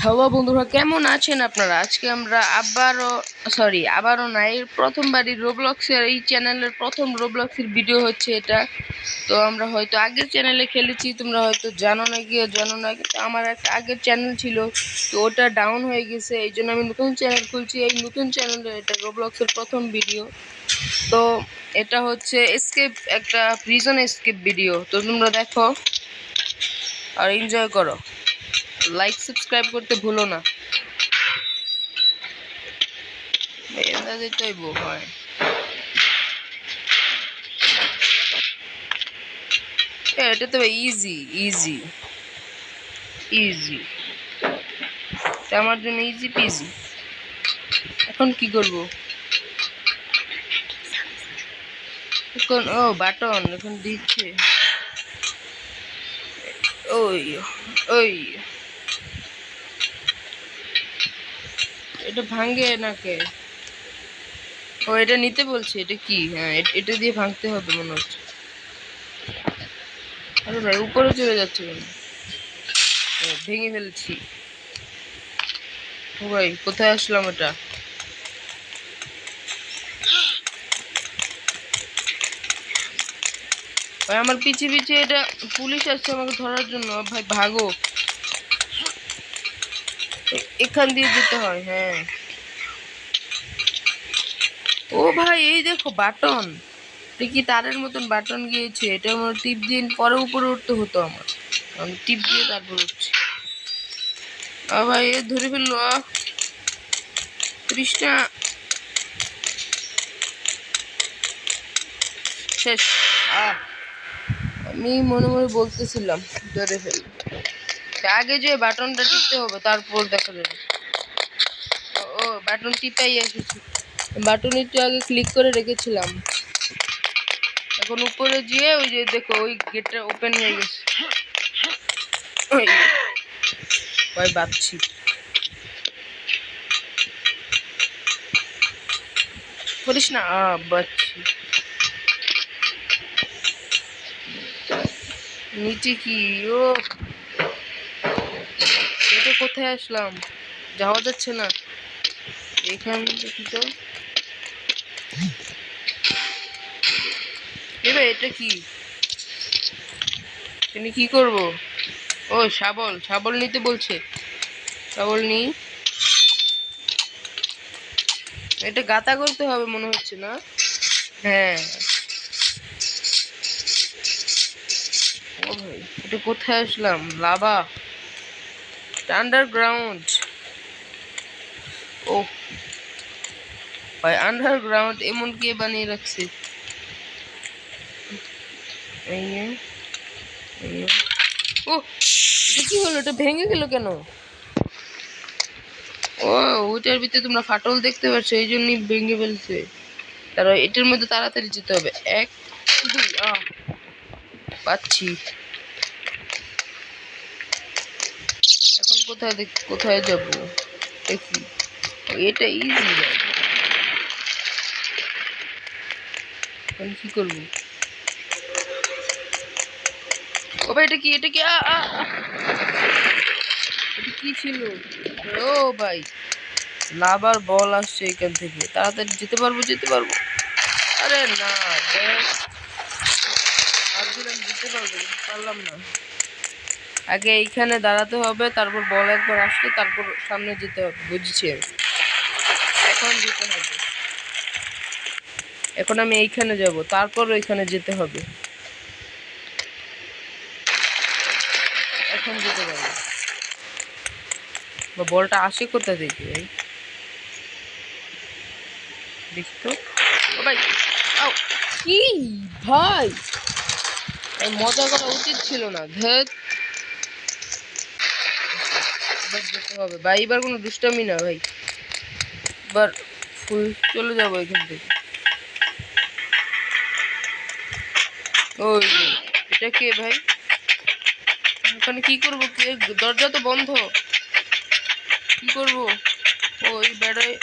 Hello বন্ধুরা, কেমন আছেন আপনারা? আজকে আমরা আবারও না, এর প্রথমবারই রোবলক্সের এই চ্যানেলের প্রথম রোবলক্সের ভিডিও হচ্ছে এটা। তো আমরা হয়তো আগের চ্যানেলে খেলেছি, তোমরা হয়তো জানো না, কিন্তু আমার একটা আগের চ্যানেল ছিল, তো ওটা ডাউন হয়ে গেছে, এই জন্য আমি নতুন চ্যানেল খুলছি। এই নতুন চ্যানেলে এটা রোবলক্সের প্রথম ভিডিও। তো এটা হচ্ছে একটা প্রিজন এসকেপ ভিডিও। তো তোমরা দেখো আর এনজয় করো। লাইক সাবস্ক্রাইব করতে ভুলো না। এটা দিতেই হয়। এটা তো ইজি ইজি ইজি, আমার জন্য ইজি পিজি। এখন কি করব? এখন বাটন এখন দিচ্ছে। ওই ওই এটা ভাঙে নাকে? এটা নিতে বলছে। এটা কি? হ্যাঁ, এটা দিয়ে ভাঙতে হবে মনে হচ্ছে। আরে ভাই, উপরে চলে যাচ্ছে কেন? ভেঙে ফেলছি। ও ভাই, কোথায় আসলাম এটা? ভাই, আমার পিছে পিছে এটা পুলিশ আসছে আমাকে ধরার জন্য। ভাই ভাগো, এখান দিয়ে যেতে হয়। হ্যাঁ। ও ভাই, এই দেখো বাটন। এটা কি তারের মতন বাটন গিয়েছে? এটা আমার টিপ দিয়ে পরে উপরে উঠতে হতো আমার। আমি টিপ দিয়ে তারপর উঠছি। ভাই, এ ধরে ফেললো। তৃষ্ণা শেষ। আমি মনে মনে বলতেছিলাম ধরে ফেল। আগে যে বাটনটা টিপতে হবে, তারপর দেখা যাবে। ও, বাটন টিপাই এসেছি। বাটন একটু আগে ক্লিক করে রেখেছিলাম। এখন উপরে গিয়ে ওই যে দেখো, ওই গেটটা ওপেন হয়ে গেছে। ভয় পাচ্ছি। করিস না। বাচ্ছি। নিচে কি? ও, এটা কোথায় আসলাম? যাওয়া যাচ্ছে না এখান দেখি তো। এবার এটা কি? তুমি কি করব? ও, শাবল শাবল নিতে বলছে। শাবল নি। এটা গাতা করতে হবে মনে হচ্ছে না? হ্যাঁ। ও ভাই, এটা কোথায় আসলাম? Lava underground. ও ভাই, আন্ডারগ্রাউন্ড এমন কে বানিয়ে রাখছে? ও, এটা কি হলো? এটা ভেঙে গেল কেন? ও, ওইটার ভিতরে তোমরা ফাটল দেখতে পাচ্ছ, এই জন্যই ভেঙে ফেলছে। তারা এটার মধ্যে তাড়াতাড়ি যেতে হবে। এক, দুই। পাচ্ছি। এখন কোথায় যাব দেখি। এটা ইজি। এখন কি করবো? ও ভাই, এটা কি? এটা কি? এটা কি ছিল? ও ভাই, লাভার বল আসছে এখান থেকে। তাড়াতাড়ি যেতে পারবো। আরে না, ভাবছিলাম যেতে পারবো, পারলাম না। আগে এইখানে দাঁড়াতে হবে, তারপর বল একবার আসলে তারপর সামনে যেতে হবে। বুঝছি আমি। এখন যেতে হবে। এখন আমি এইখানে যাব, তারপর ওইখানে যেতে হবে। এখন যেতে পারবো। বলটা আসে কোথা থেকে ভাই? দেখি তো। ও ভাই, আও। কি ভাই, মজা করা উচিত ছিল না। ধেত, এবার যেতে হবে ভাই। এবার কোনো দুষ্টামি না ভাই। এবার ফুল চলে যাবো এখান থেকে। ওই যে, এটা কে ভাই? ওখানে কি করবো? দরজা তো বন্ধ। কি করবো? ওই বেড়ায়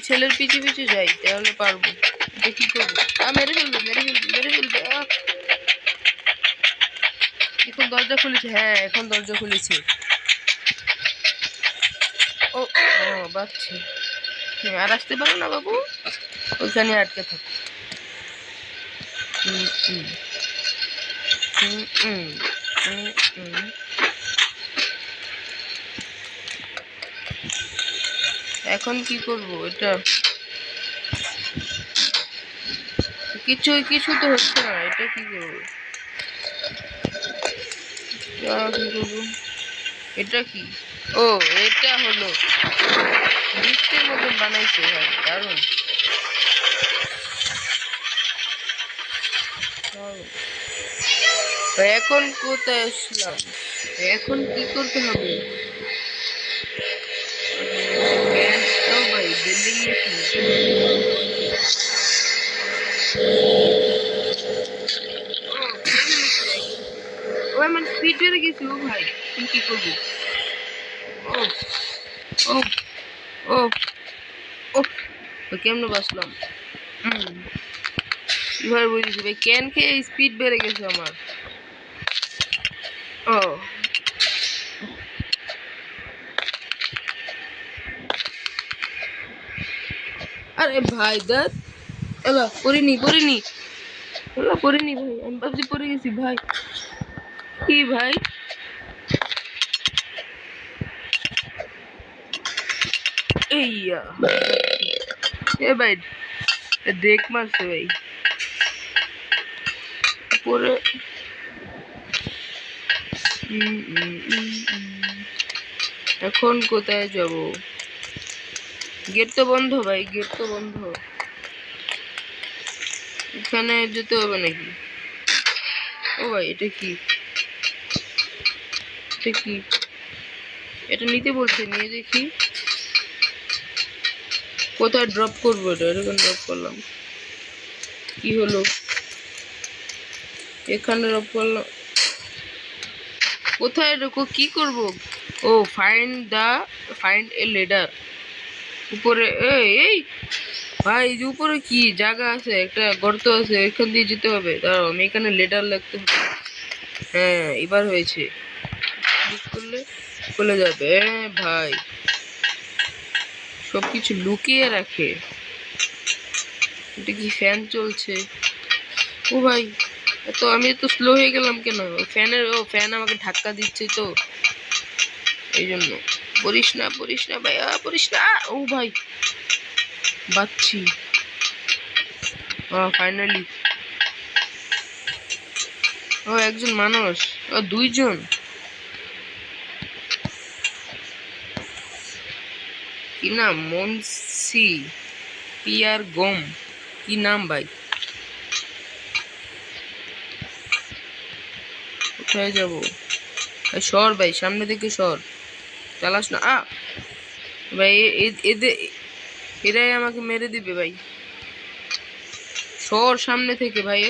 ছেলের পিছে পিছে যাই, তাহলে পারবো। এটা কি করবো? মেরে ফেলবে। এখন দরজা খুলেছে। হ্যাঁ, এখন দরজা খুলেছে। ও ও বাচ্চি। আর আসতে পারো না বাবু, ওইখানে আটকে থাকো। হুম হুম হুম হুম হুম হুম। এখন কি করব? এটা কিছু তো হচ্ছে না, এটা কি করবো? কি করবো? এটা কি? ও, এটা হলো লিফটের মতন বানাইছে ভাই, দারুণ দারুণ। ভাই এখন কোথায় আসলাম? এখন কি করতে হবে? ও ভাই বিল্ডিং নাকি? ও আমার স্পিড বেড়ে গেছে। ও ভাই তুমি কি করবো? ও ও ও ও কেমনে বাসলাম? হুম, এবার বুঝেছি ভাই, ক্যান খেয়ে স্পিড বেড়ে গেছে আমার। ও আরে ভাই দাঁত এলা পড়িনি এলা পড়িনি ভাই, আমি ভাবছি পড়ে গেছি ভাই। কি ভাই? এইয়া এ ভাই দেখ মারছে ভাই পরে। এখন কোথায় যাব? গেট তো বন্ধ ভাই, গেট তো বন্ধ। এখানে যেতে হবে নাকি? ও ভাই এটা কি? এটা কি? এটা নিতে বলছে, নিয়ে দেখি কোথায় ড্রপ করবো। এটা এরকম ড্রপ করলাম, কি হলো? এখানে ড্রপ করলাম, কোথায় রেখো? কি করব? ও ফাইন্ড এ লেডার। উপরে এই ভাই, এই যে উপরে কি জায়গা আছে, একটা গর্ত আছে, এখান দিয়ে যেতে হবে। দাঁড়াও, আমি এখানে লেডার লাগতে হবে। হ্যাঁ এবার হয়েছে, ক্লিক করলে খুলে যাবে। ভাই সবকিছু লুকিয়ে রাখে। এটা কি ফ্যান চলছে? ও ভাই আমি তো স্লো হয়ে গেলাম কেন? ফ্যান আমাকে ধাক্কা দিচ্ছে তো, এই জন্য। পড়িস না ভাইয়া, পড়িস না। ও ভাই বাচ্চি। ফাইনালি। ও একজন মানুষ, ও দুইজন। কি নাম? মনসি পিয়ার গম, কি নাম ভাই? কোথায় যাব? সর ভাই, সামনে থেকে সর, চালাস না। ভাই এদের এরাই আমাকে মেরে দিবে ভাই, সর সামনে থেকে ভাই।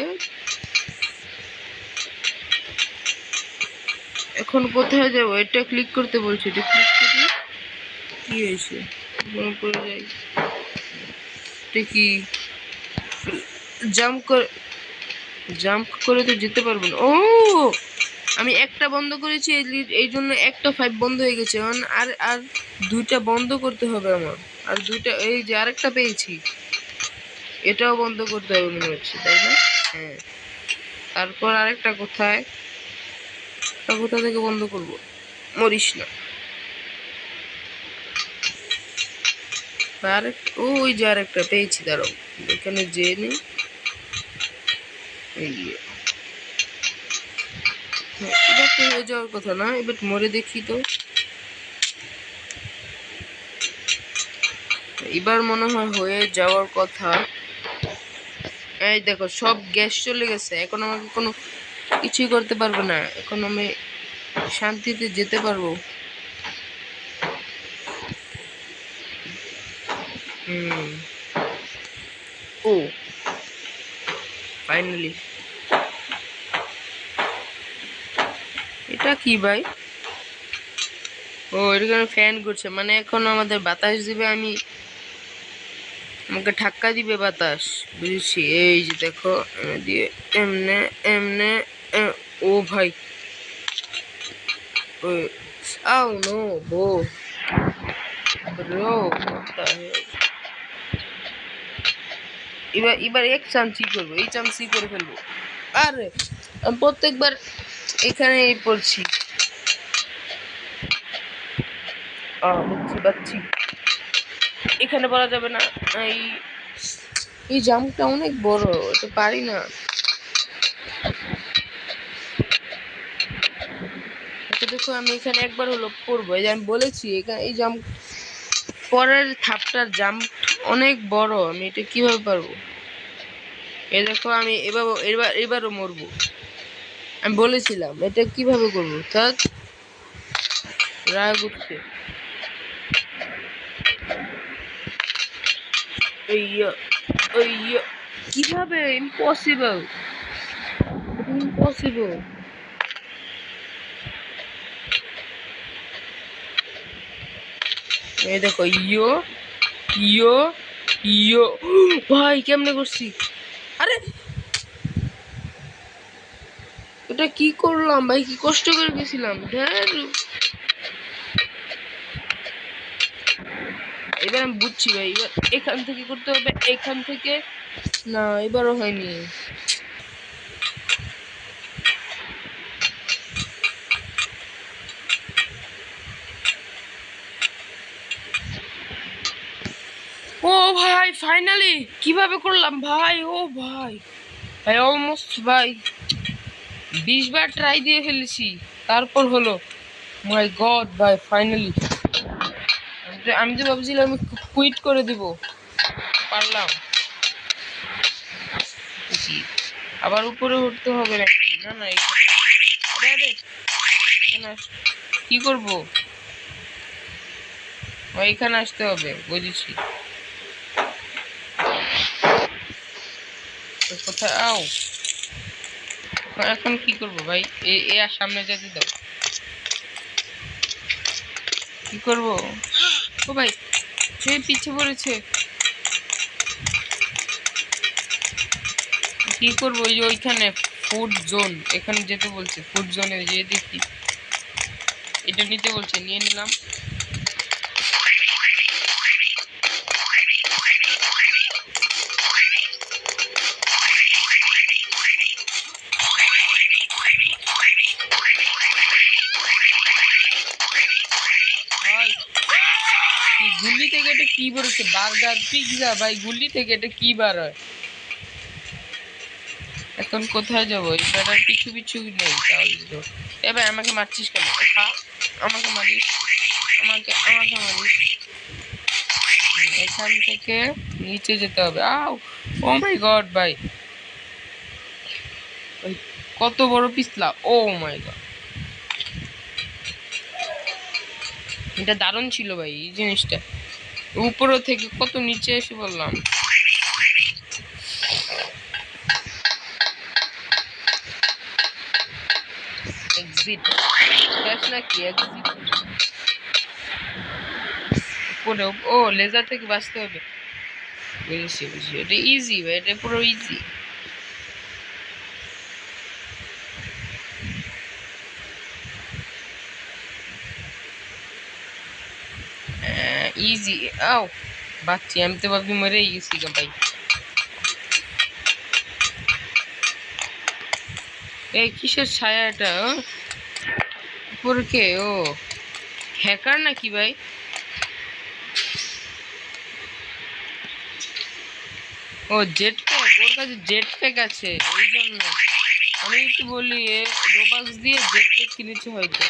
এখন কোথায় যাব? এটা ক্লিক করতে বলছে, এটা ক্লিক করি। কি হয়েছে? পড়ে যাই। এটা কি? জাম্প করে জাম্প করে তো যেতে পারবো না। ও আমি একটা বন্ধ করেছি, এই জন্য একটা 5 বন্ধ হয়ে গেছে। আর আর দুইটা বন্ধ করতে হবে আমার। আর দুইটা, এই যে আরেকটা পেয়েছি, এটাও বন্ধ করতে হবে মনে হচ্ছে, তাই না? হ্যাঁ। তারপর আরেকটা কোথায়? কোথা থেকে বন্ধ করব? মরিস না। ওই যে আরেকটা পেয়েছি, দাঁড়াও এখানে যে নেই। এবার তো হয়ে যাওয়ার কথা না? এবার মরে দেখি তো। এবার মনে হয় হয়ে যাওয়ার কথা। এই দেখো সব গ্যাস চলে গেছে, এখন আমাকে কোনো কিছুই করতে পারবে না। এখন আমি শান্তিতে যেতে পারবো। ও ফাইনালি। এটা কি ভাই? ও এখানে ফ্যান ঘুরছে, মানে এখন আমাদের বাতাস দিবে। আমাকে ধাক্কা দিবে বাতাস, বুঝেছি। এই যে দেখো দিয়ে এমনে এমনে ও ভাই, আও নো বো। ব্রো এবার এবার এক চান্সই করবো, এই চান্সই করে ফেলবো। আরে আমি প্রত্যেকবার এখানে পড়ছি। বুঝছি পাচ্ছি, এখানে বলা যাবে না। এই এই জাম্পটা অনেক বড়, এটা পারি না। এটা দেখো আমি এখানে একবার হলো পড়বো, এই যে আমি বলেছি এখানে এই জাম্প পরের ধাপটার জাম্প অনেক বড়, আমি এটা কিভাবে পারবো? এই দেখো আমি এবারও মরবো। আমি বলেছিলাম এটা কিভাবে করবো, থাক রাগ উঠছে। কিভাবে? Impossible, impossible. এই দেখো ইয়ো ইয়ো ইয়ো, ভাই কেমনে করছি? আরে এটা কি করলাম ভাই, কি কষ্ট করে গেছিলাম। এবার আমি বুঝছি ভাই, এবার এখান থেকে করতে হবে, এখান থেকে না, এবারও হয়নি। ও ভাই ফাইনালি কিভাবে করলাম ভাই, ও ভাই ভাই অলমোস্ট ভাই 20 বার ট্রাই দিয়ে ফেলেছি, তারপর হলো। মাই গড ভাই ফাইনালি। আমি তো ভাবছিলাম আমি কুইট করে দিব, পারলাম। আবার উপরে উঠতে হবে নাকি? না না এখানে কি করবো? এখানে আসতে হবে, বুঝেছি। কোথায় আও? এখন কি করবো ভাই? এ আর সামনে যেতে দাও। কি করবো? ও ভাই সে পিছে পড়েছে। কি করবো? ওই যে ওইখানে ফুড জোন, এখানে যেতে বলছে। ফুড জোনে যেয়ে দেখি, এটা নিতে বলছে, নিয়ে নিলাম। গুল্লি থেকে এটা কি বেরোচ্ছে? বার্গার পিৎজা ভাই, গুল্লি থেকে এটা কি বার হয়? এখন কোথায় যাবো? এবার আর কিছু কিছু নেই তাহলে তো। এবার আমাকে মারছিস কেন? আমাকে মারিস, আমাকে আমাকে মারিস। এখান থেকে নিচে যেতে হবে। আও ও মাই গড ভাই, কত বড় পিছলা! ও মাই গড, এটা দারুণ ছিল ভাই এই জিনিসটা। উপরে থেকে কত নিচে এসে বললাম। এক্সিট গ্যাস নাকি এক্সিট? উপরে ও লেজার থেকে বাঁচতে হবে। বুঝেছি বুঝেছি, এটা ইজি ভাই, এটা পুরো ইজি। ইজি আও বাচ্চি, আমি তো ভাবছি মরেই গেছি গা ভাই। এই কিসের ছায়া এটা? উপরে কে? ও হ্যাকার নাকি ভাই? ও জেট প্যাক, ওর কাছে জেট প্যাক আছে, ওই জন্য আমি একটু বলি রোবাক্স দিয়ে জেট প্যাক কিনেছে হয়তো,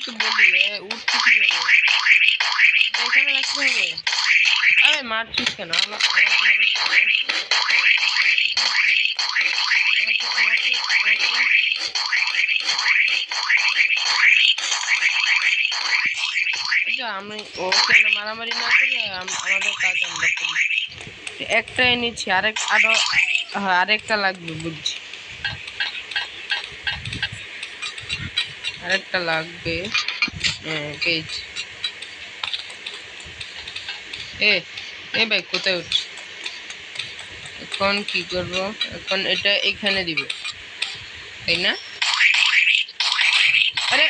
তো বলি উঠতে কি হবে? এখানে রাখতে হবে। আরে মারছিস কেন? আমি ওকে মারামারি না করে আমাদের কাজ আমরা করি। একটা এনেছি, আরো হ্যাঁ আরেকটা লাগবে, বুঝছি আরেকটা লাগবে। পেয়েছি। এ এ ভাই কোথায় উঠছি? এখন কি করব? এখন এটা এখানে দিবে, তাই না? আরে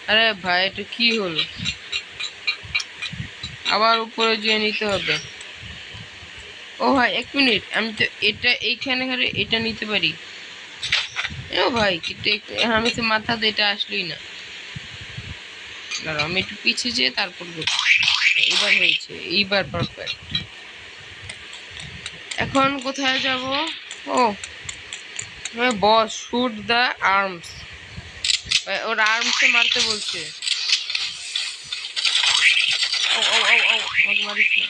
আরে ভাই এটা কি হলো? আবার উপরে যেয়ে নিতে হবে। ও ভাই 1 মিনিট, আমি তো এটা এইখানে এটা নিতে পারি। ও ভাই আমি তো মাথাতে এটা আসলোই না। দাঁড়াও, আমি একটু পিছিয়ে যেয়ে তারপর এবার হয়েছে, এইবার পারফেক্ট। এখন কোথায় যাব? ও বস, শুট দ্য আর্মস। ওর আর্মসে মারতে বলছে। ও ও ও ও আমাকে মারিস না।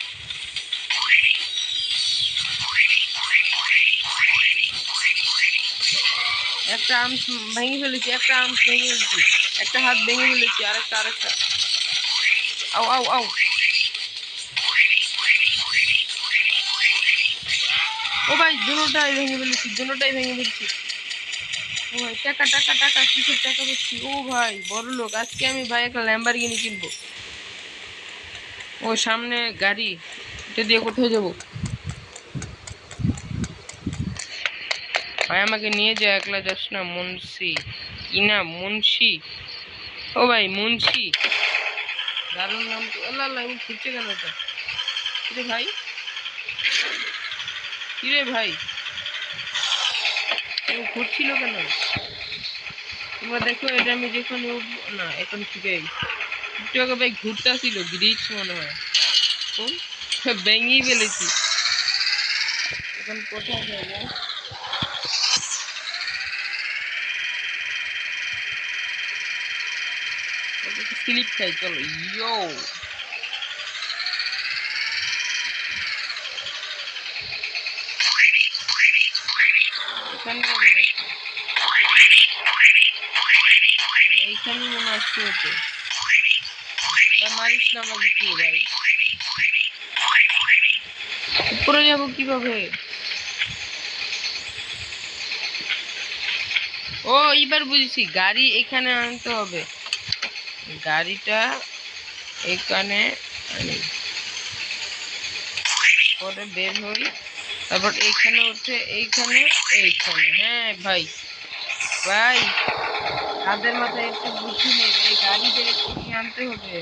একটা আর্মস ভেঙে ফেলেছি, একটা আর্মস ভেঙে ফেলেছি, একটা হাত ভেঙে ফেলেছি, আরেকটা। আও আও আও। ও ভাই দুটোটাই ভেঙে ফেলেছি। ও ভাই টাকা কিসের টাকা পাচ্ছি? ও ভাই বড় লোক আজকে আমি, ভাই একটা ল্যাম্বরগিনি কিনবো। ও সামনে গাড়ি, এটা দিয়ে কোথায় যাবো? ভাই আমাকে নিয়ে যা, একলা যাস না। মুন্সি কি না, মুন্সি। ও ভাই মুন্সি, দারুণ নাম তো। আল্লাহ আল্লাহ, আমি ঘুরছে কেন এটা? কিরে ভাই, ভাই ও ঘুরছিল কেন? তোমরা দেখো, এটা আমি যেখানে উঠবো না, এখন থেকে একটু আগে ভাই ঘুরতে আসছিল, গ্রিচ মনে হয়। কোন ভেঙেই ফেলেছি। এখন কোথায় যাবো? স্লিপ খাই, চলো। ইয়ো এখানে যাবো নাকি? এইখানেই মনে আসতে হতো। মারিস না আমাকে, কি ভাই? উপরে যাবো কিভাবে? ও এইবার বুঝেছি, গাড়ি এখানে আনতে হবে। গাড়িটা এখানে আনি, পরে বের হই, তারপর এইখানে উঠে এইখানে। হ্যাঁ ভাই, তাদের মাথায় একটু বুদ্ধি নেই, এই গাড়ি দিয়ে আনতে হবে।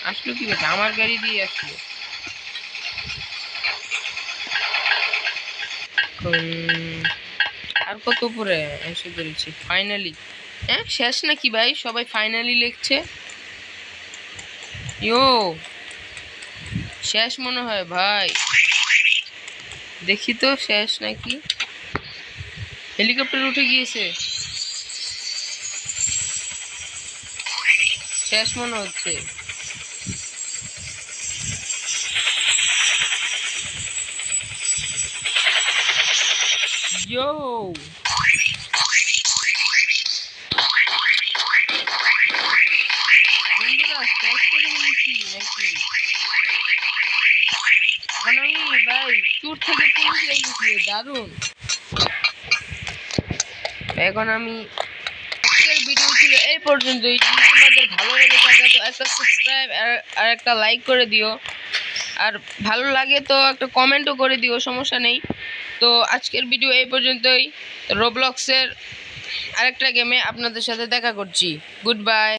আসলো কি কথা, আমার গাড়ি দিয়ে আসলো। আর কত উপরে এসে পড়েছি ফাইনালি। হ্যাঁ শেষ নাকি ভাই? সবাই ফাইনালি লিখছে। ইয়ো শেষ মনে হয় ভাই, দেখি তো শেষ নাকি। হেলিকপ্টার উঠে গিয়েছে, শেষ মনে হচ্ছে। ইয়ো বন্ধুরা, শেষ করে ফেলেছি নাকি? এখন আমি ভাই চুর থেকে পুলিশ লেগেছি, দারুণ। এখন আমি, আজকের ভিডিও ছিল এই পর্যন্তই। যদি তোমাদের ভালো লেগে থাকে তো একটা সাবস্ক্রাইব আর একটা লাইক করে দিও, আর ভালো লাগে তো একটা কমেন্টও করে দিও, সমস্যা নেই। তো আজকের ভিডিও এই পর্যন্তই। রোবলক্সের আরেকটা গেমে আপনাদের সাথে দেখা করছি। Good bye.